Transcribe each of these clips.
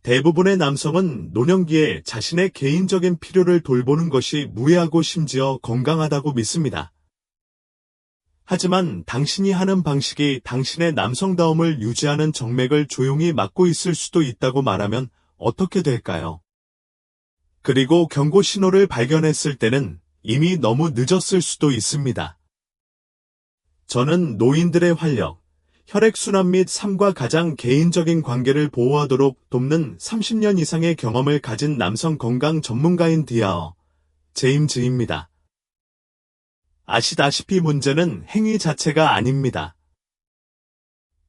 대부분의 남성은 노년기에 자신의 개인적인 필요를 돌보는 것이 무해하고 심지어 건강하다고 믿습니다. 하지만 당신이 하는 방식이 당신의 남성다움을 유지하는 정맥을 조용히 막고 있을 수도 있다고 말하면 어떻게 될까요? 그리고 경고 신호를 발견했을 때는 이미 너무 늦었을 수도 있습니다. 저는 노인들의 활력, 혈액순환 및 삶과 가장 개인적인 관계를 보호하도록 돕는 30년 이상의 경험을 가진 남성 건강 전문가인 디아어 제임즈입니다. 아시다시피 문제는 행위 자체가 아닙니다.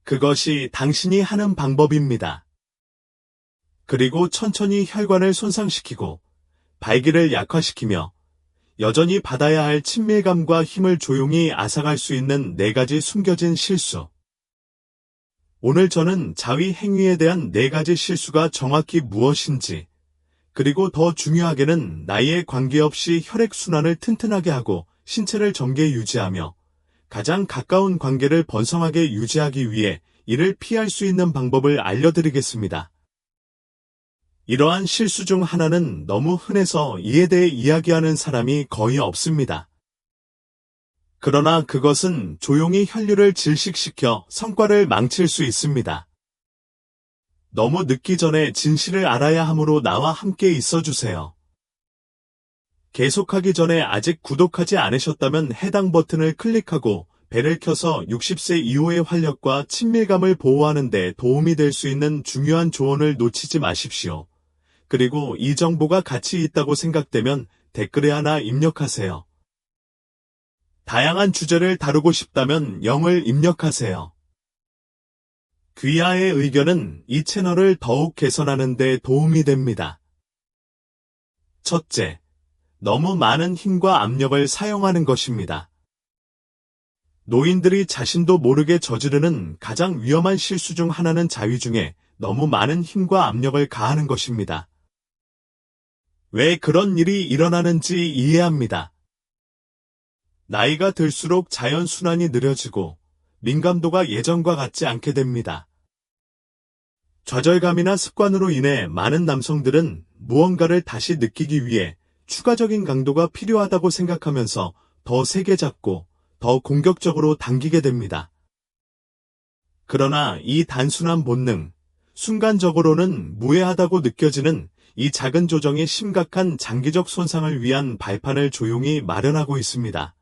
그것이 당신이 하는 방법입니다. 그리고 천천히 혈관을 손상시키고 발기를 약화시키며 여전히 받아야 할 친밀감과 힘을 조용히 앗아갈 수 있는 4가지 숨겨진 실수. 오늘 저는 자위 행위에 대한 4가지 실수가 정확히 무엇인지, 그리고 더 중요하게는 나이에 관계없이 혈액순환을 튼튼하게 하고 신체를 정게 유지하며 가장 가까운 관계를 번성하게 유지하기 위해 이를 피할 수 있는 방법을 알려드리겠습니다. 이러한 실수 중 하나는 너무 흔해서 이에 대해 이야기하는 사람이 거의 없습니다. 그러나 그것은 조용히 혈류를 질식시켜 성과를 망칠 수 있습니다. 너무 늦기 전에 진실을 알아야 하므로 나와 함께 있어주세요. 계속하기 전에 아직 구독하지 않으셨다면 해당 버튼을 클릭하고 벨을 켜서 60세 이후의 활력과 친밀감을 보호하는 데 도움이 될 수 있는 중요한 조언을 놓치지 마십시오. 그리고 이 정보가 가치 있다고 생각되면 댓글에 하나 입력하세요. 다양한 주제를 다루고 싶다면 0을 입력하세요. 귀하의 의견은 이 채널을 더욱 개선하는 데 도움이 됩니다. 첫째, 너무 많은 힘과 압력을 사용하는 것입니다. 노인들이 자신도 모르게 저지르는 가장 위험한 실수 중 하나는 자위 중에 너무 많은 힘과 압력을 가하는 것입니다. 왜 그런 일이 일어나는지 이해합니다. 나이가 들수록 자연순환이 느려지고 민감도가 예전과 같지 않게 됩니다. 좌절감이나 습관으로 인해 많은 남성들은 무언가를 다시 느끼기 위해 추가적인 강도가 필요하다고 생각하면서 더 세게 잡고 더 공격적으로 당기게 됩니다. 그러나 이 단순한 본능, 순간적으로는 무해하다고 느껴지는 이 작은 조정이 심각한 장기적 손상을 위한 발판을 조용히 마련하고 있습니다.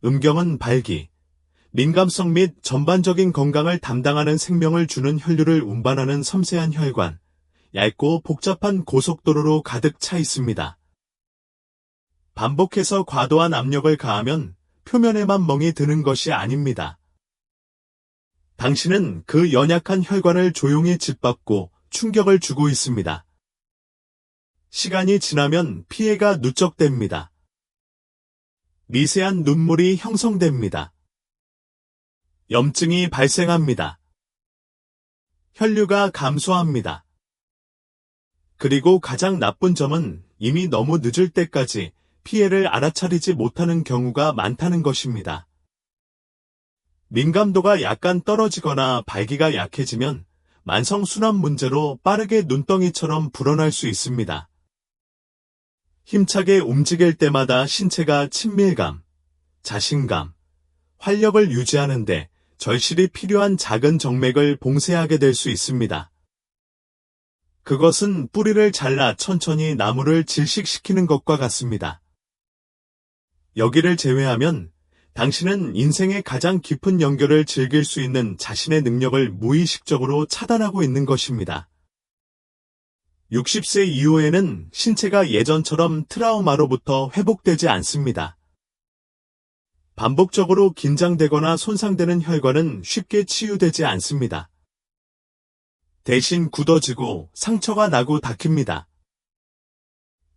음경은 발기, 민감성 및 전반적인 건강을 담당하는 생명을 주는 혈류를 운반하는 섬세한 혈관, 얇고 복잡한 고속도로로 가득 차 있습니다. 반복해서 과도한 압력을 가하면 표면에만 멍이 드는 것이 아닙니다. 당신은 그 연약한 혈관을 조용히 짓밟고 충격을 주고 있습니다. 시간이 지나면 피해가 누적됩니다. 미세한 눈물이 형성됩니다. 염증이 발생합니다. 혈류가 감소합니다. 그리고 가장 나쁜 점은 이미 너무 늦을 때까지 피해를 알아차리지 못하는 경우가 많다는 것입니다. 민감도가 약간 떨어지거나 발기가 약해지면 만성순환 문제로 빠르게 눈덩이처럼 불어날 수 있습니다. 힘차게 움직일 때마다 신체가 친밀감, 자신감, 활력을 유지하는데 절실히 필요한 작은 정맥을 봉쇄하게 될 수 있습니다. 그것은 뿌리를 잘라 천천히 나무를 질식시키는 것과 같습니다. 여기를 제외하면 당신은 인생의 가장 깊은 연결을 즐길 수 있는 자신의 능력을 무의식적으로 차단하고 있는 것입니다. 60세 이후에는 신체가 예전처럼 트라우마로부터 회복되지 않습니다. 반복적으로 긴장되거나 손상되는 혈관은 쉽게 치유되지 않습니다. 대신 굳어지고 상처가 나고 닫힙니다.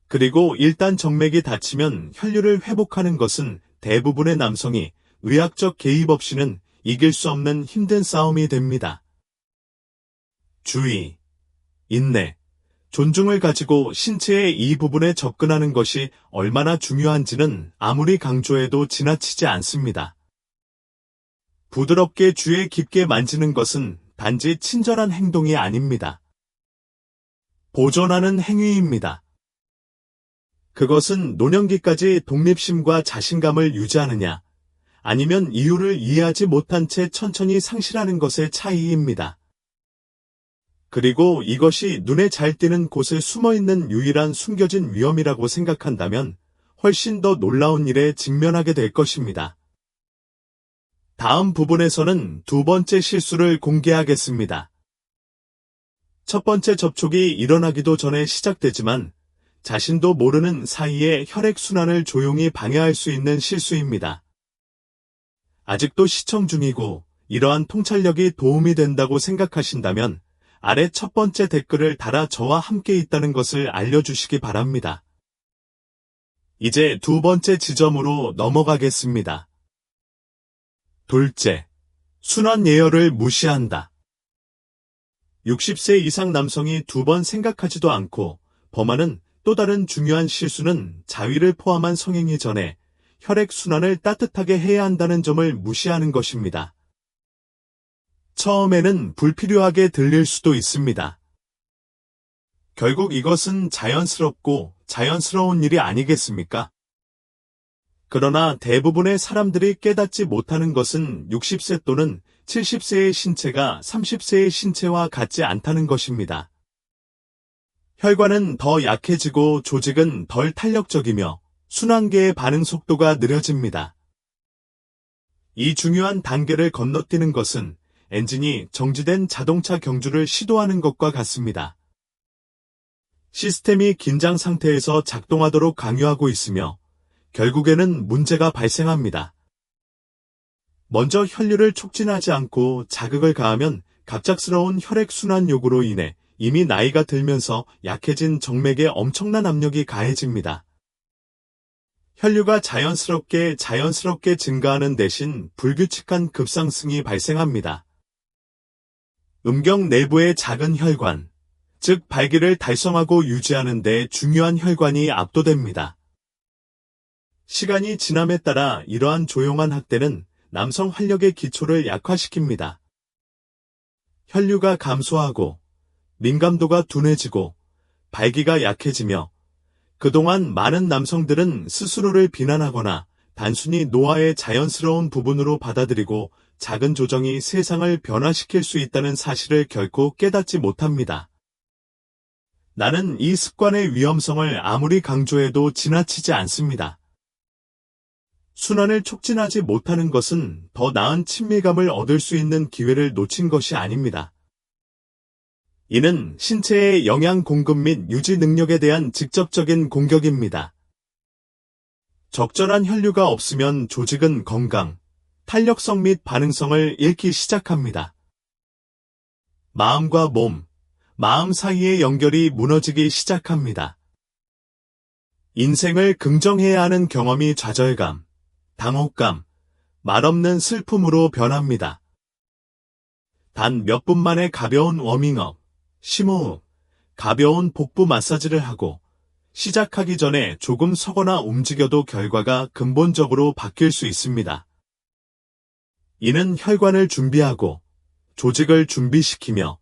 그리고 일단 정맥이 닫히면 혈류를 회복하는 것은 대부분의 남성이 의학적 개입 없이는 이길 수 없는 힘든 싸움이 됩니다. 주의, 인내, 존중을 가지고 신체의 이 부분에 접근하는 것이 얼마나 중요한지는 아무리 강조해도 지나치지 않습니다. 부드럽게 쥐에 깊게 만지는 것은 단지 친절한 행동이 아닙니다. 보존하는 행위입니다. 그것은 노년기까지 독립심과 자신감을 유지하느냐, 아니면 이유를 이해하지 못한 채 천천히 상실하는 것의 차이입니다. 그리고 이것이 눈에 잘 띄는 곳에 숨어있는 유일한 숨겨진 위험이라고 생각한다면 훨씬 더 놀라운 일에 직면하게 될 것입니다. 다음 부분에서는 두 번째 실수를 공개하겠습니다. 첫 번째 접촉이 일어나기도 전에 시작되지만 자신도 모르는 사이에 혈액순환을 조용히 방해할 수 있는 실수입니다. 아직도 시청 중이고 이러한 통찰력이 도움이 된다고 생각하신다면 아래 첫 번째 댓글을 달아 저와 함께 있다는 것을 알려주시기 바랍니다. 이제 두 번째 지점으로 넘어가겠습니다. 둘째, 순환 예열을 무시한다. 60세 이상 남성이 두 번 생각하지도 않고 범하는 또 다른 중요한 실수는 자위를 포함한 성행위 전에 혈액순환을 따뜻하게 해야 한다는 점을 무시하는 것입니다. 처음에는 불필요하게 들릴 수도 있습니다. 결국 이것은 자연스럽고 자연스러운 일이 아니겠습니까? 그러나 대부분의 사람들이 깨닫지 못하는 것은 60세 또는 70세의 신체가 30세의 신체와 같지 않다는 것입니다. 혈관은 더 약해지고 조직은 덜 탄력적이며 순환계의 반응 속도가 느려집니다. 이 중요한 단계를 건너뛰는 것은 엔진이 정지된 자동차 경주를 시도하는 것과 같습니다. 시스템이 긴장 상태에서 작동하도록 강요하고 있으며 결국에는 문제가 발생합니다. 먼저 혈류를 촉진하지 않고 자극을 가하면 갑작스러운 혈액순환 요구로 인해 이미 나이가 들면서 약해진 정맥에 엄청난 압력이 가해집니다. 혈류가 자연스럽게 증가하는 대신 불규칙한 급상승이 발생합니다. 음경 내부의 작은 혈관, 즉 발기를 달성하고 유지하는 데 중요한 혈관이 압도됩니다. 시간이 지남에 따라 이러한 조용한 학대는 남성 활력의 기초를 약화시킵니다. 혈류가 감소하고 민감도가 둔해지고 발기가 약해지며 그동안 많은 남성들은 스스로를 비난하거나 단순히 노화의 자연스러운 부분으로 받아들이고 작은 조정이 세상을 변화시킬 수 있다는 사실을 결코 깨닫지 못합니다. 나는 이 습관의 위험성을 아무리 강조해도 지나치지 않습니다. 순환을 촉진하지 못하는 것은 더 나은 친밀감을 얻을 수 있는 기회를 놓친 것이 아닙니다. 이는 신체의 영양 공급 및 유지 능력에 대한 직접적인 공격입니다. 적절한 혈류가 없으면 조직은 건강, 탄력성 및 반응성을 잃기 시작합니다. 마음과 몸, 마음 사이의 연결이 무너지기 시작합니다. 인생을 긍정해야 하는 경험이 좌절감, 당혹감, 말없는 슬픔으로 변합니다. 단 몇 분 만에 가벼운 워밍업, 심호흡, 가벼운 복부 마사지를 하고 시작하기 전에 조금 서거나 움직여도 결과가 근본적으로 바뀔 수 있습니다. 이는 혈관을 준비하고 조직을 준비시키며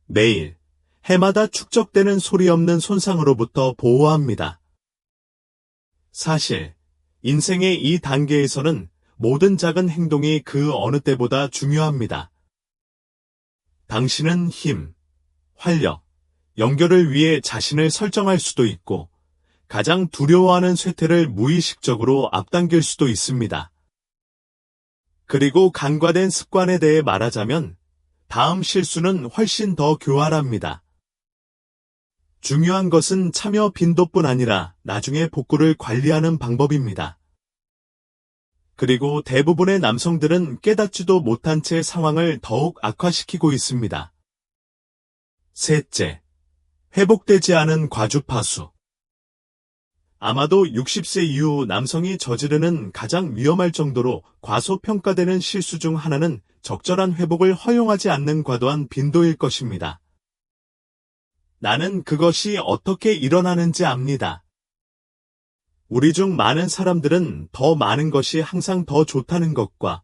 매일, 해마다 축적되는 소리 없는 손상으로부터 보호합니다. 사실, 인생의 이 단계에서는 모든 작은 행동이 그 어느 때보다 중요합니다. 당신은 힘, 활력, 연결을 위해 자신을 설정할 수도 있고 가장 두려워하는 쇠퇴를 무의식적으로 앞당길 수도 있습니다. 그리고 간과된 습관에 대해 말하자면 다음 실수는 훨씬 더 교활합니다. 중요한 것은 참여 빈도뿐 아니라 나중에 복구를 관리하는 방법입니다. 그리고 대부분의 남성들은 깨닫지도 못한 채 상황을 더욱 악화시키고 있습니다. 셋째, 회복되지 않은 과주파수. 아마도 60세 이후 남성이 저지르는 가장 위험할 정도로 과소평가되는 실수 중 하나는 적절한 회복을 허용하지 않는 과도한 빈도일 것입니다. 나는 그것이 어떻게 일어나는지 압니다. 우리 중 많은 사람들은 더 많은 것이 항상 더 좋다는 것과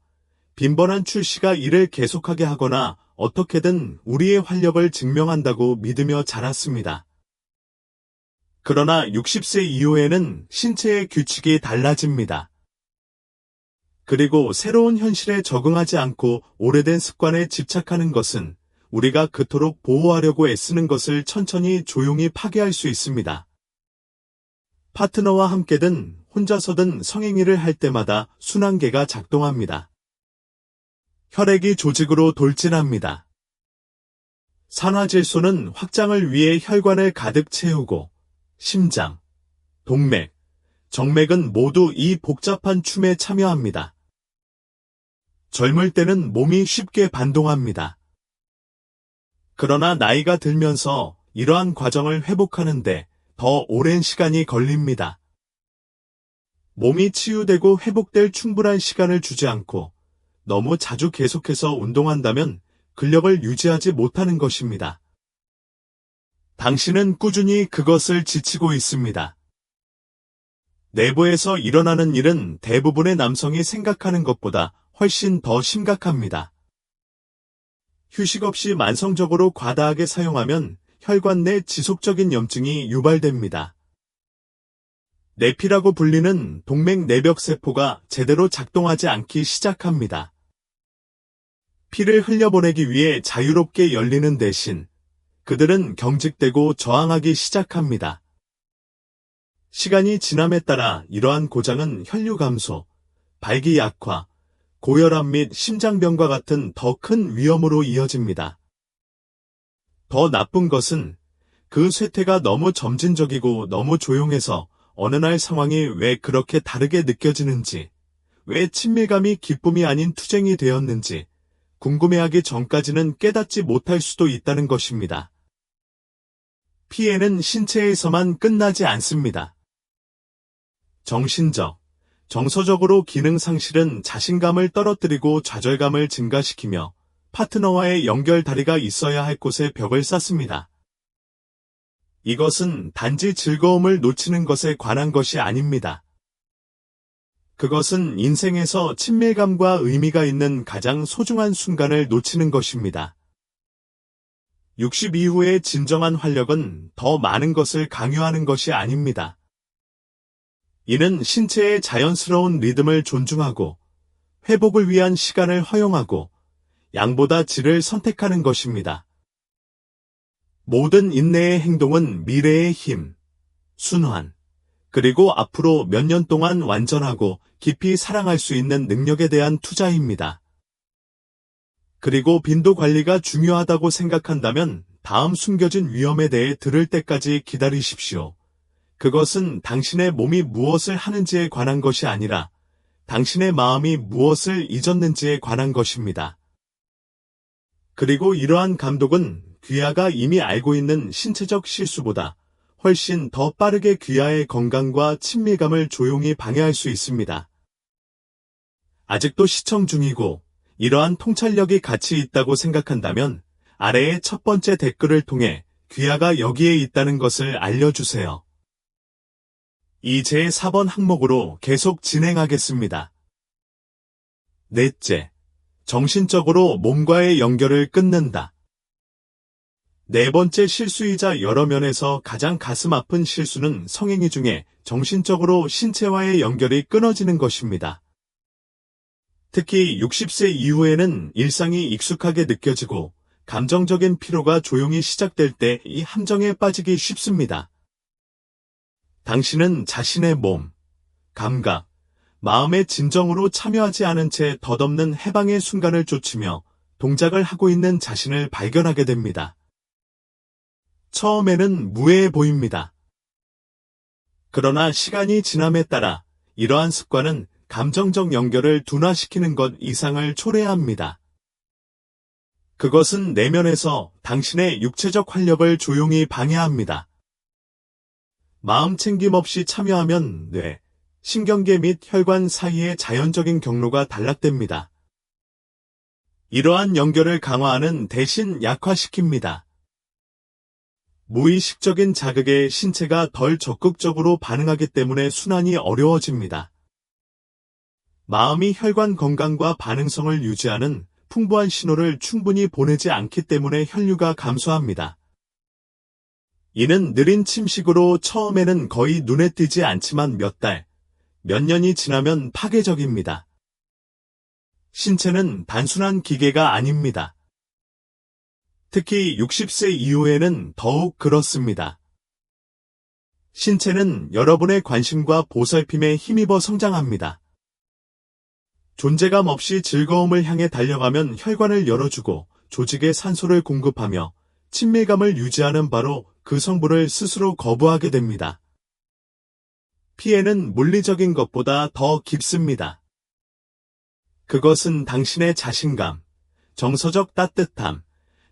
빈번한 출시가 일을 계속하게 하거나 어떻게든 우리의 활력을 증명한다고 믿으며 자랐습니다. 그러나 60세 이후에는 신체의 규칙이 달라집니다. 그리고 새로운 현실에 적응하지 않고 오래된 습관에 집착하는 것은 우리가 그토록 보호하려고 애쓰는 것을 천천히 조용히 파괴할 수 있습니다. 파트너와 함께든 혼자서든 성행위를 할 때마다 순환계가 작동합니다. 혈액이 조직으로 돌진합니다. 산화질소는 확장을 위해 혈관을 가득 채우고 심장, 동맥, 정맥은 모두 이 복잡한 춤에 참여합니다. 젊을 때는 몸이 쉽게 반동합니다. 그러나 나이가 들면서 이러한 과정을 회복하는데 더 오랜 시간이 걸립니다. 몸이 치유되고 회복될 충분한 시간을 주지 않고 너무 자주 계속해서 운동한다면 근력을 유지하지 못하는 것입니다. 당신은 꾸준히 그것을 지치고 있습니다. 내부에서 일어나는 일은 대부분의 남성이 생각하는 것보다 훨씬 더 심각합니다. 휴식 없이 만성적으로 과다하게 사용하면 혈관 내 지속적인 염증이 유발됩니다. 내피라고 불리는 동맥 내벽 세포가 제대로 작동하지 않기 시작합니다. 피를 흘려보내기 위해 자유롭게 열리는 대신 그들은 경직되고 저항하기 시작합니다. 시간이 지남에 따라 이러한 고장은 혈류 감소, 발기 약화, 고혈압 및 심장병과 같은 더 큰 위험으로 이어집니다. 더 나쁜 것은 그 쇠퇴가 너무 점진적이고 너무 조용해서 어느 날 상황이 왜 그렇게 다르게 느껴지는지, 왜 친밀감이 기쁨이 아닌 투쟁이 되었는지 궁금해하기 전까지는 깨닫지 못할 수도 있다는 것입니다. 피해는 신체에서만 끝나지 않습니다. 정신적, 정서적으로 기능 상실은 자신감을 떨어뜨리고 좌절감을 증가시키며 파트너와의 연결다리가 있어야 할 곳에 벽을 쌓습니다. 이것은 단지 즐거움을 놓치는 것에 관한 것이 아닙니다. 그것은 인생에서 친밀감과 의미가 있는 가장 소중한 순간을 놓치는 것입니다. 60 이후의 진정한 활력은 더 많은 것을 강요하는 것이 아닙니다. 이는 신체의 자연스러운 리듬을 존중하고 회복을 위한 시간을 허용하고 양보다 질을 선택하는 것입니다. 모든 인내의 행동은 미래의 힘, 순환, 그리고 앞으로 몇 년 동안 완전하고 깊이 사랑할 수 있는 능력에 대한 투자입니다. 그리고 빈도 관리가 중요하다고 생각한다면 다음 숨겨진 위험에 대해 들을 때까지 기다리십시오. 그것은 당신의 몸이 무엇을 하는지에 관한 것이 아니라 당신의 마음이 무엇을 잊었는지에 관한 것입니다. 그리고 이러한 감독은 귀하가 이미 알고 있는 신체적 실수보다 훨씬 더 빠르게 귀하의 건강과 친밀감을 조용히 방해할 수 있습니다. 아직도 시청 중이고 이러한 통찰력이 가치 있다고 생각한다면 아래의 첫 번째 댓글을 통해 귀하가 여기에 있다는 것을 알려주세요. 이 제4번 항목으로 계속 진행하겠습니다. 넷째, 정신적으로 몸과의 연결을 끊는다. 네 번째 실수이자 여러 면에서 가장 가슴 아픈 실수는 성행위 중에 정신적으로 신체와의 연결이 끊어지는 것입니다. 특히 60세 이후에는 일상이 익숙하게 느껴지고 감정적인 피로가 조용히 시작될 때 이 함정에 빠지기 쉽습니다. 당신은 자신의 몸, 감각, 마음의 진정으로 참여하지 않은 채 덧없는 해방의 순간을 쫓으며 동작을 하고 있는 자신을 발견하게 됩니다. 처음에는 무해해 보입니다. 그러나 시간이 지남에 따라 이러한 습관은 감정적 연결을 둔화시키는 것 이상을 초래합니다. 그것은 내면에서 당신의 육체적 활력을 조용히 방해합니다. 마음 챙김 없이 참여하면 뇌, 신경계 및 혈관 사이의 자연적인 경로가 단락됩니다. 이러한 연결을 강화하는 대신 약화시킵니다. 무의식적인 자극에 신체가 덜 적극적으로 반응하기 때문에 순환이 어려워집니다. 마음이 혈관 건강과 반응성을 유지하는 풍부한 신호를 충분히 보내지 않기 때문에 혈류가 감소합니다. 이는 느린 침식으로 처음에는 거의 눈에 띄지 않지만 몇 달, 몇 년이 지나면 파괴적입니다. 신체는 단순한 기계가 아닙니다. 특히 60세 이후에는 더욱 그렇습니다. 신체는 여러분의 관심과 보살핌에 힘입어 성장합니다. 존재감 없이 즐거움을 향해 달려가면 혈관을 열어주고 조직에 산소를 공급하며 친밀감을 유지하는 바로 그 성분을 스스로 거부하게 됩니다. 피해는 물리적인 것보다 더 깊습니다. 그것은 당신의 자신감, 정서적 따뜻함,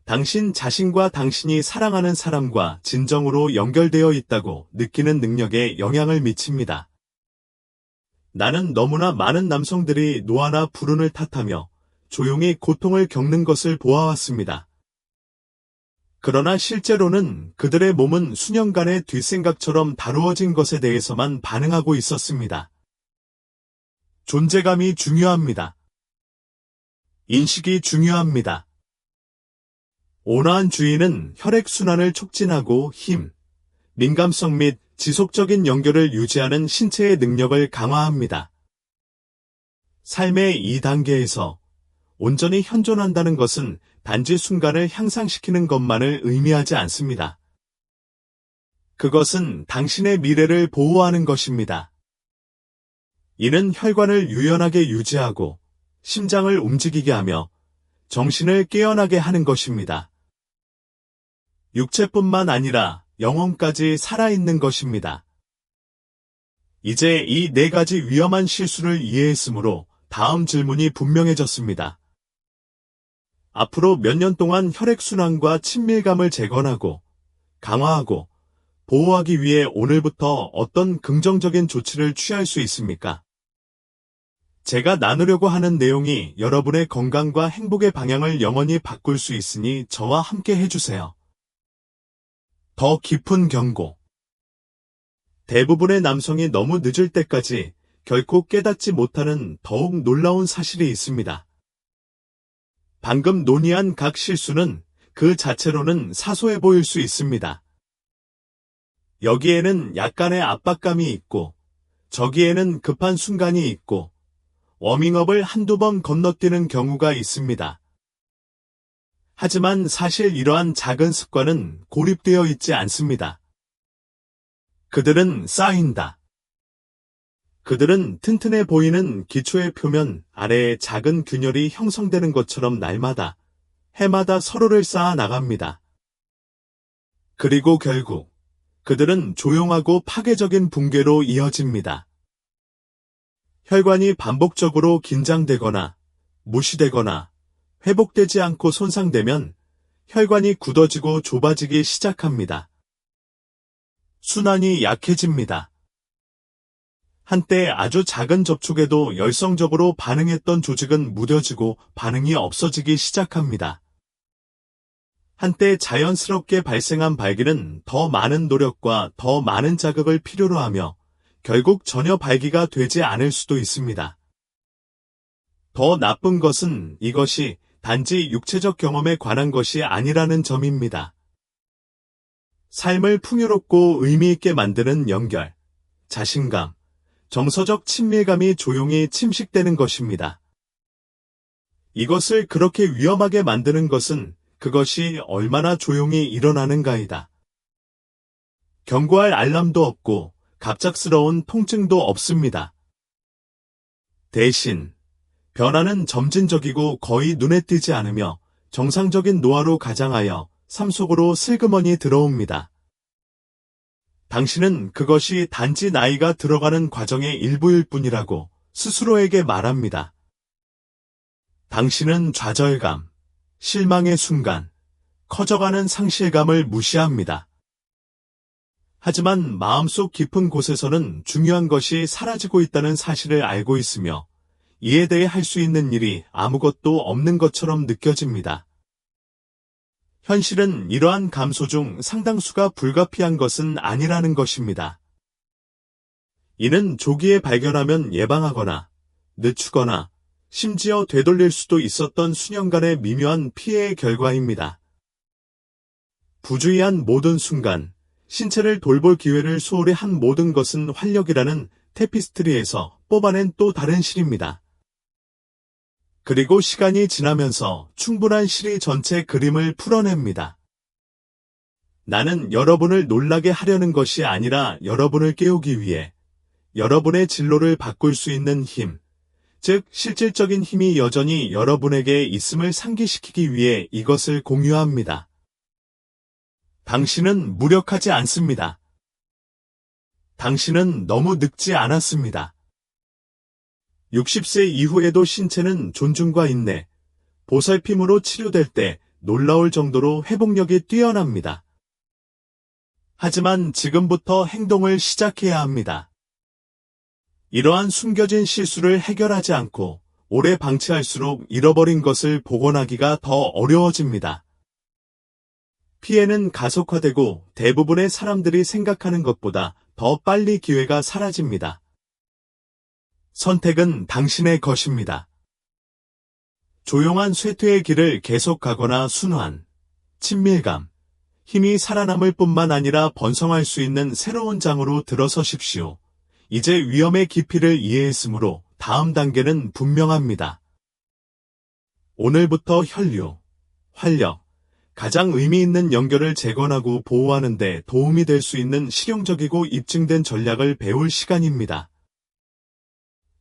당신 자신과 당신이 사랑하는 사람과 진정으로 연결되어 있다고 느끼는 능력에 영향을 미칩니다. 나는 너무나 많은 남성들이 노화나 불운을 탓하며 조용히 고통을 겪는 것을 보아왔습니다. 그러나 실제로는 그들의 몸은 수년간의 뒷생각처럼 다루어진 것에 대해서만 반응하고 있었습니다. 존재감이 중요합니다. 인식이 중요합니다. 온화한 주의는 혈액순환을 촉진하고 힘, 민감성 및 지속적인 연결을 유지하는 신체의 능력을 강화합니다. 삶의 이 단계에서 온전히 현존한다는 것은 단지 순간을 향상시키는 것만을 의미하지 않습니다. 그것은 당신의 미래를 보호하는 것입니다. 이는 혈관을 유연하게 유지하고 심장을 움직이게 하며 정신을 깨어나게 하는 것입니다. 육체뿐만 아니라 영혼까지 살아있는 것입니다. 이제 이 네 가지 위험한 실수를 이해했으므로 다음 질문이 분명해졌습니다. 앞으로 몇 년 동안 혈액순환과 친밀감을 재건하고 강화하고 보호하기 위해 오늘부터 어떤 긍정적인 조치를 취할 수 있습니까? 제가 나누려고 하는 내용이 여러분의 건강과 행복의 방향을 영원히 바꿀 수 있으니 저와 함께 해주세요. 더 깊은 경고. 대부분의 남성이 너무 늦을 때까지 결코 깨닫지 못하는 더욱 놀라운 사실이 있습니다. 방금 논의한 각 실수는 그 자체로는 사소해 보일 수 있습니다. 여기에는 약간의 압박감이 있고, 저기에는 급한 순간이 있고, 워밍업을 한두 번 건너뛰는 경우가 있습니다. 하지만 사실 이러한 작은 습관은 고립되어 있지 않습니다. 그들은 쌓인다. 그들은 튼튼해 보이는 기초의 표면 아래에 작은 균열이 형성되는 것처럼 날마다, 해마다 서로를 쌓아 나갑니다. 그리고 결국 그들은 조용하고 파괴적인 붕괴로 이어집니다. 혈관이 반복적으로 긴장되거나 무시되거나 회복되지 않고 손상되면 혈관이 굳어지고 좁아지기 시작합니다. 순환이 약해집니다. 한때 아주 작은 접촉에도 열성적으로 반응했던 조직은 무뎌지고 반응이 없어지기 시작합니다. 한때 자연스럽게 발생한 발기는 더 많은 노력과 더 많은 자극을 필요로 하며 결국 전혀 발기가 되지 않을 수도 있습니다. 더 나쁜 것은 이것이 단지 육체적 경험에 관한 것이 아니라는 점입니다. 삶을 풍요롭고 의미 있게 만드는 연결, 자신감, 정서적 친밀감이 조용히 침식되는 것입니다. 이것을 그렇게 위험하게 만드는 것은 그것이 얼마나 조용히 일어나는가이다. 경고할 알람도 없고 갑작스러운 통증도 없습니다. 대신 변화는 점진적이고 거의 눈에 띄지 않으며 정상적인 노화로 가장하여 삶 속으로 슬그머니 들어옵니다. 당신은 그것이 단지 나이가 들어가는 과정의 일부일 뿐이라고 스스로에게 말합니다. 당신은 좌절감, 실망의 순간, 커져가는 상실감을 무시합니다. 하지만 마음속 깊은 곳에서는 중요한 것이 사라지고 있다는 사실을 알고 있으며 이에 대해 할 수 있는 일이 아무것도 없는 것처럼 느껴집니다. 현실은 이러한 감소 중 상당수가 불가피한 것은 아니라는 것입니다. 이는 조기에 발견하면 예방하거나 늦추거나 심지어 되돌릴 수도 있었던 수년간의 미묘한 피해의 결과입니다. 부주의한 모든 순간, 신체를 돌볼 기회를 소홀히 한 모든 것은 활력이라는 테피스트리에서 뽑아낸 또 다른 실입니다. 그리고 시간이 지나면서 충분한 실이 전체 그림을 풀어냅니다. 나는 여러분을 놀라게 하려는 것이 아니라 여러분을 깨우기 위해 여러분의 진로를 바꿀 수 있는 힘, 즉 실질적인 힘이 여전히 여러분에게 있음을 상기시키기 위해 이것을 공유합니다. 당신은 무력하지 않습니다. 당신은 너무 늙지 않았습니다. 60세 이후에도 신체는 존중과 인내, 보살핌으로 치료될 때 놀라울 정도로 회복력이 뛰어납니다. 하지만 지금부터 행동을 시작해야 합니다. 이러한 숨겨진 실수를 해결하지 않고 오래 방치할수록 잃어버린 것을 복원하기가 더 어려워집니다. 피해는 가속화되고 대부분의 사람들이 생각하는 것보다 더 빨리 기회가 사라집니다. 선택은 당신의 것입니다. 조용한 쇠퇴의 길을 계속 가거나 순환, 친밀감, 힘이 살아남을 뿐만 아니라 번성할 수 있는 새로운 장으로 들어서십시오. 이제 위험의 깊이를 이해했으므로 다음 단계는 분명합니다. 오늘부터 혈류, 활력, 가장 의미 있는 연결을 재건하고 보호하는 데 도움이 될 수 있는 실용적이고 입증된 전략을 배울 시간입니다.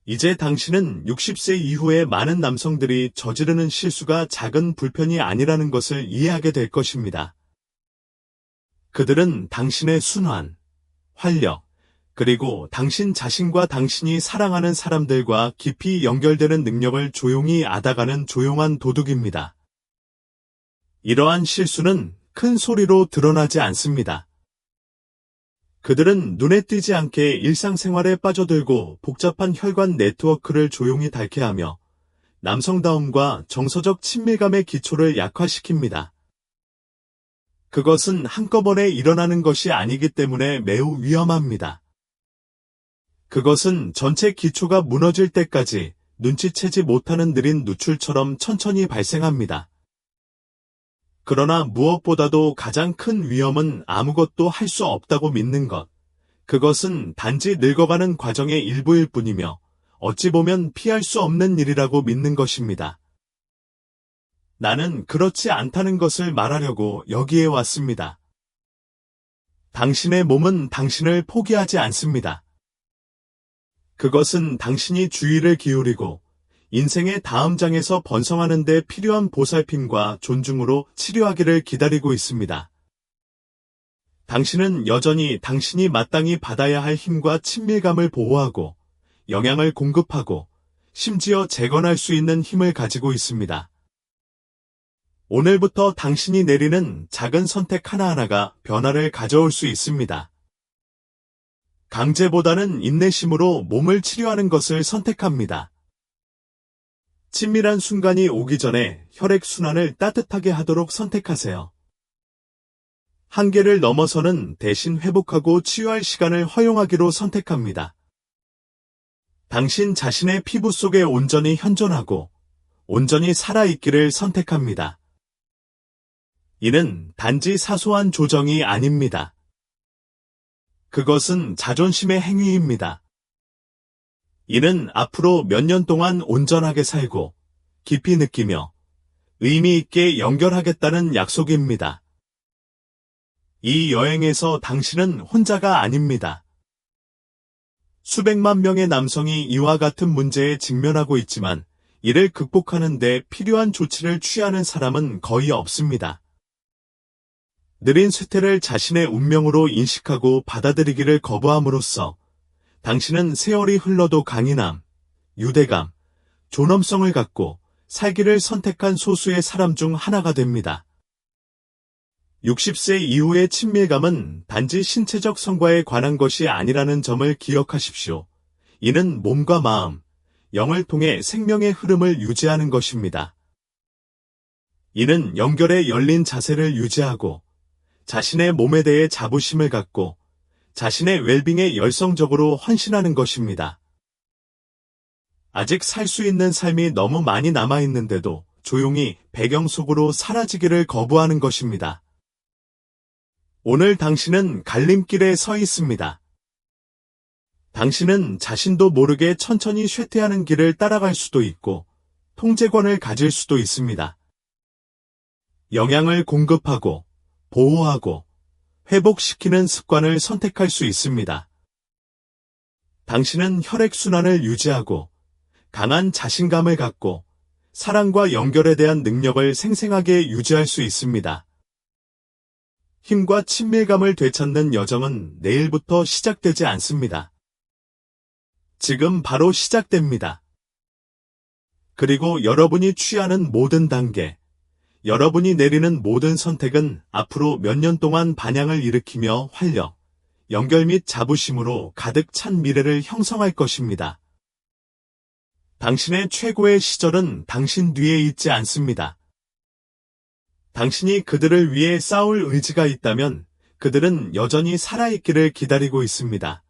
이제 당신은 60세 이후에 많은 남성들이 저지르는 실수가 작은 불편이 아니라는 것을 이해하게 될 것입니다. 그들은 당신의 순환, 활력, 그리고 당신 자신과 당신이 사랑하는 사람들과 깊이 연결되는 능력을 조용히 앗아가는 조용한 도둑입니다. 이러한 실수는 큰 소리로 드러나지 않습니다. 그들은 눈에 띄지 않게 일상생활에 빠져들고 복잡한 혈관 네트워크를 조용히 닳게하며 남성다움과 정서적 친밀감의 기초를 약화시킵니다. 그것은 한꺼번에 일어나는 것이 아니기 때문에 매우 위험합니다. 그것은 전체 기초가 무너질 때까지 눈치채지 못하는 느린 누출처럼 천천히 발생합니다. 그러나 무엇보다도 가장 큰 위험은 아무것도 할 수 없다고 믿는 것. 그것은 단지 늙어가는 과정의 일부일 뿐이며 어찌 보면 피할 수 없는 일이라고 믿는 것입니다. 나는 그렇지 않다는 것을 말하려고 여기에 왔습니다. 당신의 몸은 당신을 포기하지 않습니다. 그것은 당신이 주의를 기울이고 인생의 다음 장에서 번성하는 데 필요한 보살핌과 존중으로 치료하기를 기다리고 있습니다. 당신은 여전히 당신이 마땅히 받아야 할 힘과 친밀감을 보호하고 영향을 공급하고 심지어 재건할 수 있는 힘을 가지고 있습니다. 오늘부터 당신이 내리는 작은 선택 하나하나가 변화를 가져올 수 있습니다. 강제보다는 인내심으로 몸을 치료하는 것을 선택합니다. 친밀한 순간이 오기 전에 혈액순환을 따뜻하게 하도록 선택하세요. 한계를 넘어서는 대신 회복하고 치유할 시간을 허용하기로 선택합니다. 당신 자신의 피부 속에 온전히 현존하고 온전히 살아있기를 선택합니다. 이는 단지 사소한 조정이 아닙니다. 그것은 자존심의 행위입니다. 이는 앞으로 몇 년 동안 온전하게 살고 깊이 느끼며 의미 있게 연결하겠다는 약속입니다. 이 여행에서 당신은 혼자가 아닙니다. 수백만 명의 남성이 이와 같은 문제에 직면하고 있지만 이를 극복하는 데 필요한 조치를 취하는 사람은 거의 없습니다. 느린 쇠퇴를 자신의 운명으로 인식하고 받아들이기를 거부함으로써 당신은 세월이 흘러도 강인함, 유대감, 존엄성을 갖고 살기를 선택한 소수의 사람 중 하나가 됩니다. 60세 이후의 친밀감은 단지 신체적 성과에 관한 것이 아니라는 점을 기억하십시오. 이는 몸과 마음, 영을 통해 생명의 흐름을 유지하는 것입니다. 이는 연결의 열린 자세를 유지하고 자신의 몸에 대해 자부심을 갖고 자신의 웰빙에 열성적으로 헌신하는 것입니다. 아직 살 수 있는 삶이 너무 많이 남아있는데도 조용히 배경 속으로 사라지기를 거부하는 것입니다. 오늘 당신은 갈림길에 서 있습니다. 당신은 자신도 모르게 천천히 쇠퇴하는 길을 따라갈 수도 있고 통제권을 가질 수도 있습니다. 영양을 공급하고 보호하고 회복시키는 습관을 선택할 수 있습니다. 당신은 혈액순환을 유지하고 강한 자신감을 갖고 사랑과 연결에 대한 능력을 생생하게 유지할 수 있습니다. 힘과 친밀감을 되찾는 여정은 내일부터 시작되지 않습니다. 지금 바로 시작됩니다. 그리고 여러분이 취하는 모든 단계, 여러분이 내리는 모든 선택은 앞으로 몇 년 동안 반향을 일으키며 활력, 연결 및 자부심으로 가득 찬 미래를 형성할 것입니다. 당신의 최고의 시절은 당신 뒤에 있지 않습니다. 당신이 그들을 위해 싸울 의지가 있다면 그들은 여전히 살아있기를 기다리고 있습니다.